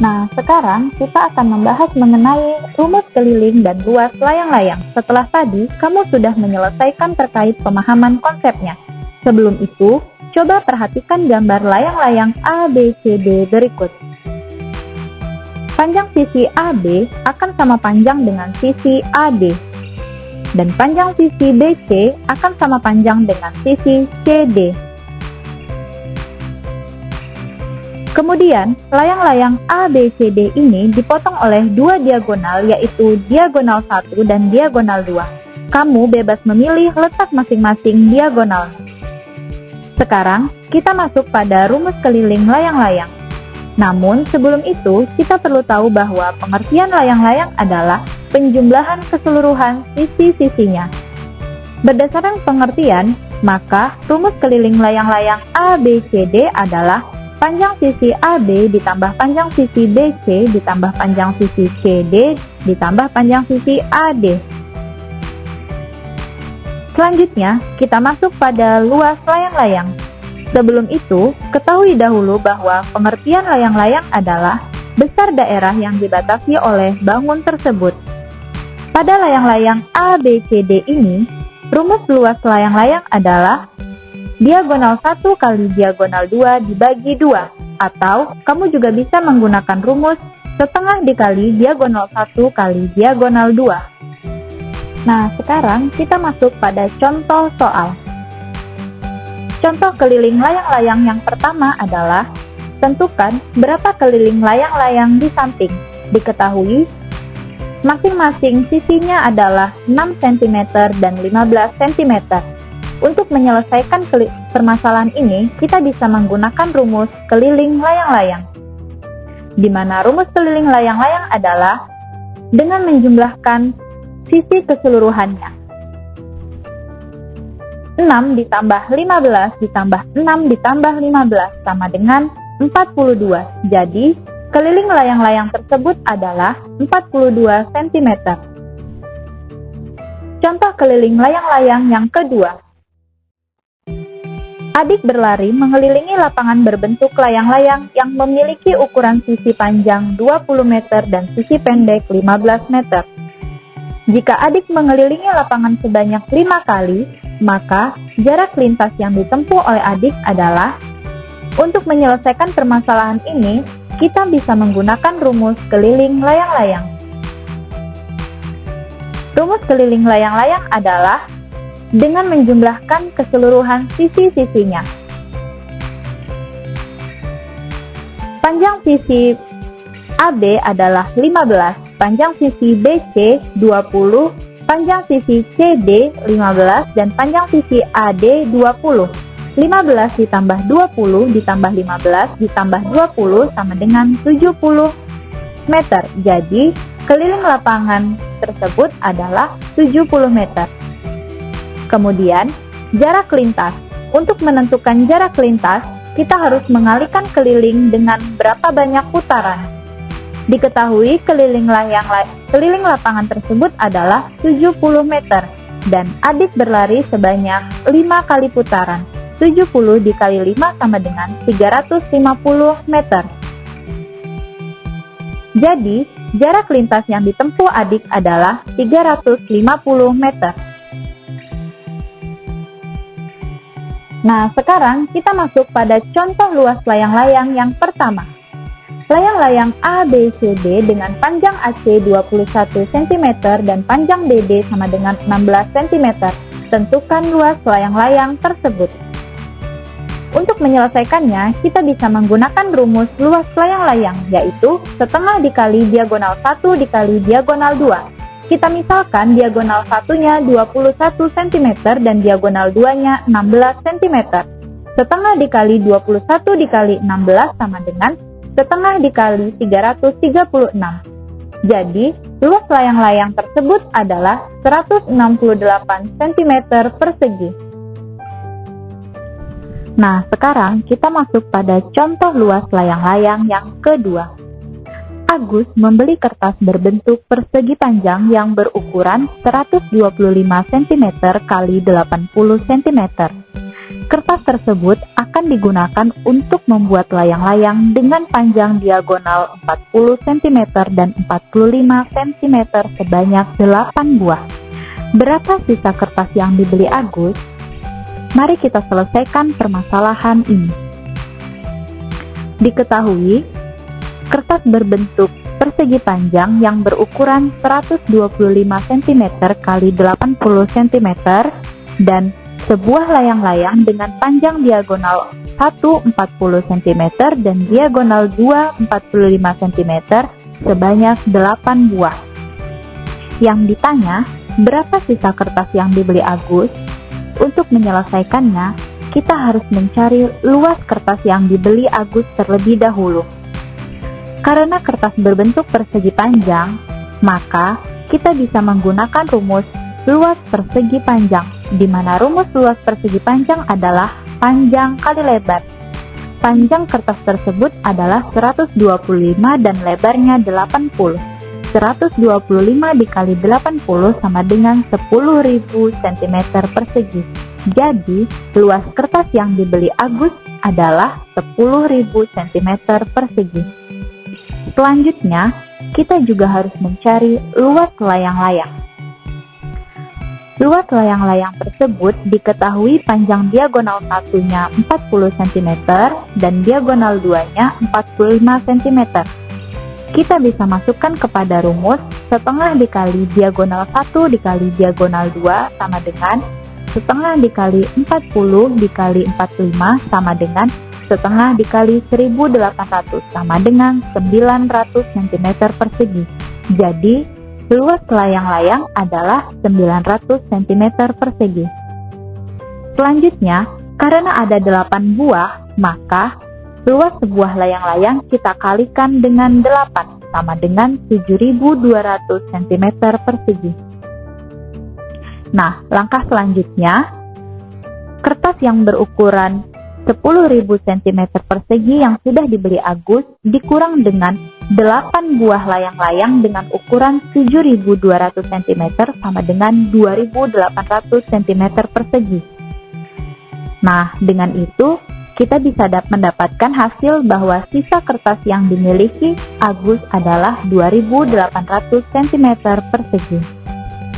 Nah, sekarang kita akan membahas mengenai rumus keliling dan luas layang-layang. Setelah tadi, kamu sudah menyelesaikan terkait pemahaman konsepnya. Sebelum itu, coba perhatikan gambar layang-layang A, B, C, D berikut. Panjang sisi AB akan sama panjang dengan sisi AD. Dan panjang sisi BC akan sama panjang dengan sisi CD. Kemudian, layang-layang ABCD ini dipotong oleh dua diagonal, yaitu diagonal 1 dan diagonal 2. Kamu bebas memilih letak masing-masing diagonal. Sekarang, kita masuk pada rumus keliling layang-layang. Namun, sebelum itu, kita perlu tahu bahwa pengertian layang-layang adalah penjumlahan keseluruhan sisi-sisinya. Berdasarkan pengertian, maka rumus keliling layang-layang ABCD adalah panjang sisi AB ditambah panjang sisi BC ditambah panjang sisi CD ditambah panjang sisi AD. Selanjutnya, kita masuk pada luas layang-layang. Sebelum itu, ketahui dahulu bahwa pengertian layang-layang adalah besar daerah yang dibatasi oleh bangun tersebut. Pada layang-layang ABCD ini, rumus luas layang-layang adalah diagonal 1 kali diagonal 2 dibagi 2, atau kamu juga bisa menggunakan rumus setengah dikali diagonal 1 kali diagonal 2. Nah, sekarang kita masuk pada contoh soal. Contoh keliling layang-layang yang pertama adalah tentukan berapa keliling layang-layang di samping. Diketahui, masing-masing sisinya adalah 6 cm dan 15 cm. Untuk menyelesaikan permasalahan ini, kita bisa menggunakan rumus keliling layang-layang, di mana rumus keliling layang-layang adalah dengan menjumlahkan sisi keseluruhannya. 6 ditambah 15 ditambah 6 ditambah 15 sama dengan 42. Jadi, keliling layang-layang tersebut adalah 42 cm. Contoh keliling layang-layang yang kedua. Adik berlari mengelilingi lapangan berbentuk layang-layang yang memiliki ukuran sisi panjang 20 meter dan sisi pendek 15 meter. Jika adik mengelilingi lapangan sebanyak 5 kali, maka jarak lintas yang ditempuh oleh adik adalah, untuk menyelesaikan permasalahan ini, kita bisa menggunakan rumus keliling layang-layang. Rumus keliling layang-layang adalah dengan menjumlahkan keseluruhan sisi-sisinya. Panjang sisi AB adalah 15, panjang sisi BC 20, panjang sisi CD 15, dan panjang sisi AD 20. 15 ditambah 20 ditambah 15 ditambah 20 sama dengan 70 meter. Jadi, keliling lapangan tersebut adalah 70 meter. Kemudian, jarak lintas. Untuk menentukan jarak lintas, kita harus mengalihkan keliling dengan berapa banyak putaran. Diketahui keliling lapangan tersebut adalah 70 meter, dan adik berlari sebanyak 5 kali putaran. 70 dikali 5 sama dengan 350 meter. Jadi, jarak lintas yang ditempuh adik adalah 350 meter. Nah, sekarang kita masuk pada contoh luas layang-layang yang pertama. Layang-layang ABCD dengan panjang AC 21 cm dan panjang BD sama dengan 16 cm. Tentukan luas layang-layang tersebut. Untuk menyelesaikannya, kita bisa menggunakan rumus luas layang-layang, yaitu setengah dikali diagonal 1 dikali diagonal 2. Kita misalkan diagonal 1-nya 21 cm dan diagonal 2-nya 16 cm. Setengah dikali 21 dikali 16 sama dengan setengah dikali 336. Jadi, luas layang-layang tersebut adalah 168 cm persegi. Nah, sekarang kita masuk pada contoh luas layang-layang yang kedua. Agus membeli kertas berbentuk persegi panjang yang berukuran 125 cm x 80 cm. Kertas tersebut akan digunakan untuk membuat layang-layang dengan panjang diagonal 40 cm dan 45 cm sebanyak 8 buah. Berapa sisa kertas yang dibeli Agus? Mari kita selesaikan permasalahan ini. Diketahui, kertas berbentuk persegi panjang yang berukuran 125 cm x 80 cm dan sebuah layang-layang dengan panjang diagonal 1 40 cm dan diagonal 2 45 cm sebanyak 8 buah. Yang ditanya, berapa sisa kertas yang dibeli Agus? Untuk menyelesaikannya, kita harus mencari luas kertas yang dibeli Agus terlebih dahulu. Karena kertas berbentuk persegi panjang, maka kita bisa menggunakan rumus luas persegi panjang, di mana rumus luas persegi panjang adalah panjang kali lebar. Panjang kertas tersebut adalah 125 dan lebarnya 80. 125 dikali 80 sama dengan 10.000 cm persegi. Jadi, luas kertas yang dibeli Agus adalah 10.000 cm persegi. Selanjutnya, kita juga harus mencari luas layang-layang. Luas layang-layang tersebut diketahui panjang diagonal satunya 40 cm dan diagonal 2-nya 45 cm. Kita bisa masukkan kepada rumus setengah dikali diagonal 1 dikali diagonal 2 sama dengan setengah dikali 40 dikali 45 sama dengan setengah dikali 1800 sama dengan 900 cm persegi. Jadi, luas layang-layang adalah 900 cm persegi. Selanjutnya, karena ada 8 buah, maka luas sebuah layang-layang kita kalikan dengan 8 sama dengan 7.200 cm persegi. Nah, langkah selanjutnya, kertas yang berukuran 10.000 cm persegi yang sudah dibeli Agus dikurang dengan 8 buah layang-layang dengan ukuran 7.200 cm sama dengan 2.800 cm persegi. Nah, dengan itu kita bisa mendapatkan hasil bahwa sisa kertas yang dimiliki Agus adalah 2.800 cm persegi.